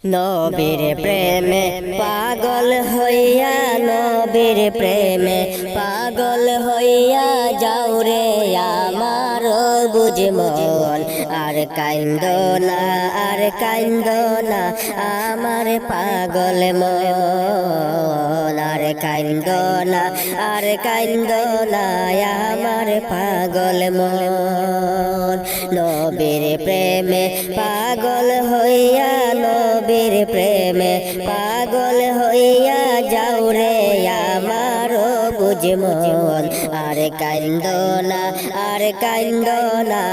নবীর প্রেমে পাগল হইয়া নবীর প্রেমে পাগল হইয়া যাও রে আমার বুঝ মন আর কাইন্দ না আর কাইন্দ না আমার পাগল মন আর কাইন্দ না আর কাইন্দ না আমার পাগল মন নবীর প্রেমে পাগল হইয়া নবীর প্রেমে পাগল হইয়া যাও রে আমার বুঝ মন আর কাইন্দ না আর কাইন্দ না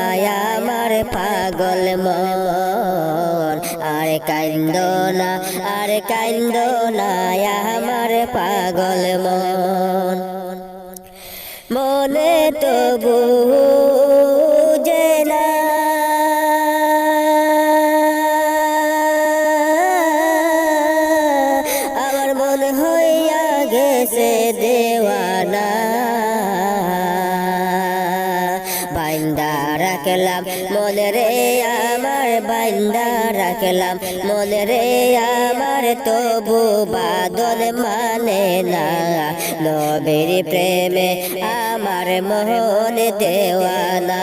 আমার পাগল মন আর কাইন্দ না আর কাইন্দ না আমার পাগল মন মনে তো বুঝে না আমার মন হইয়া গেছে দেওয়ানা বাইন্দা রাখলাম মনে রে আমার বাইন্দা রাখলাম মনে রে আমার তবু বাদল মানে না নবীর প্রেমে আমার মন দেওয়ানা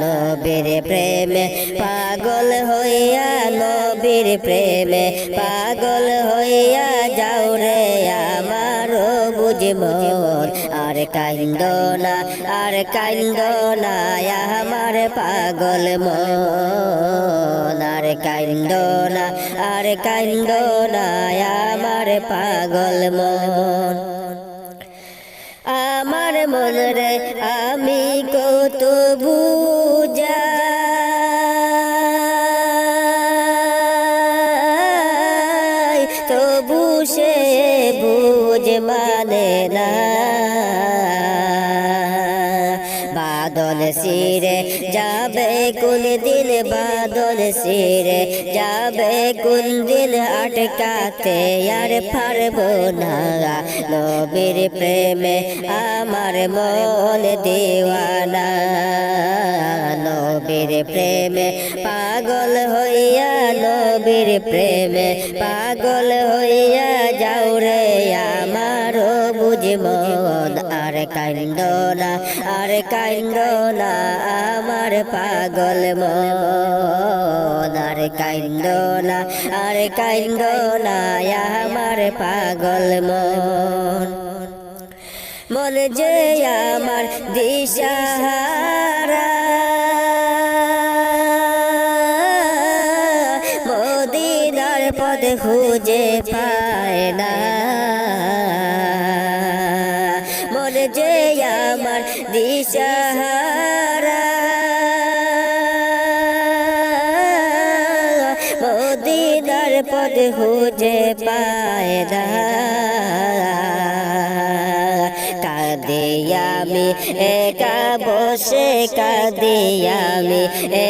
নবীর প্রেমে পাগল হইয়া নবীর প্রেমে পাগল হইয়া যাও রে আমার বুঝ মন আর কাইন্দ না আর কাইন্দ না আমার পাগল মন আর কাইন্দ না আর কাইন্দ না আমার পাগল মন আমার মন রে আমি কত বুঝা তবু সে বুঝ মানে না বাদল সিরে যাবে কোন দিন বাদল সিরে যাবে কোন দিন আটকাতে আর পারবো না নবীর প্রেমে আমার মন দেওয়ানা নবীর প্রেমে পাগল হইয়া নবীর প্রেমে পাগল হইয়া যাও রে আমার বুঝ মন আর কাইন্দ না আর কাইন্দ না আমার পাগল মন আর কাইন্দ না আর কাইন্দ না আমার পাগল মন মন যে আমার দিশাহারা মদিনার পথ খুঁজে পায় না মন যে আমার দিশাহারা মদিনার পথ খুঁজে পায় না কাঁদে আমি একা বসে কাঁদে আমি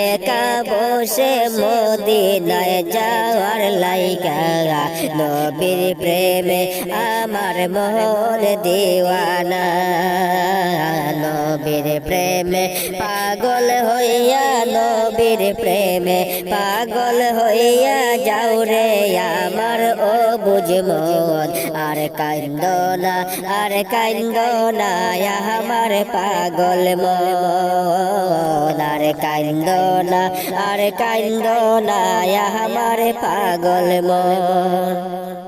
একা বসে মদিনায় যাওয়ার লাইগা নবীর প্রেমে আমার মন দেওয়ানা নবীর প্রেমে পাগল হইয়া নবীর প্রেমে পাগল হইয়া যাও রে আমার ও বুঝ মন আর কাইন্দ না আর কাইন্দ না আমার পাগল মন আর কাইন্দ না আর কাইন্দ না আমার পাগল মন।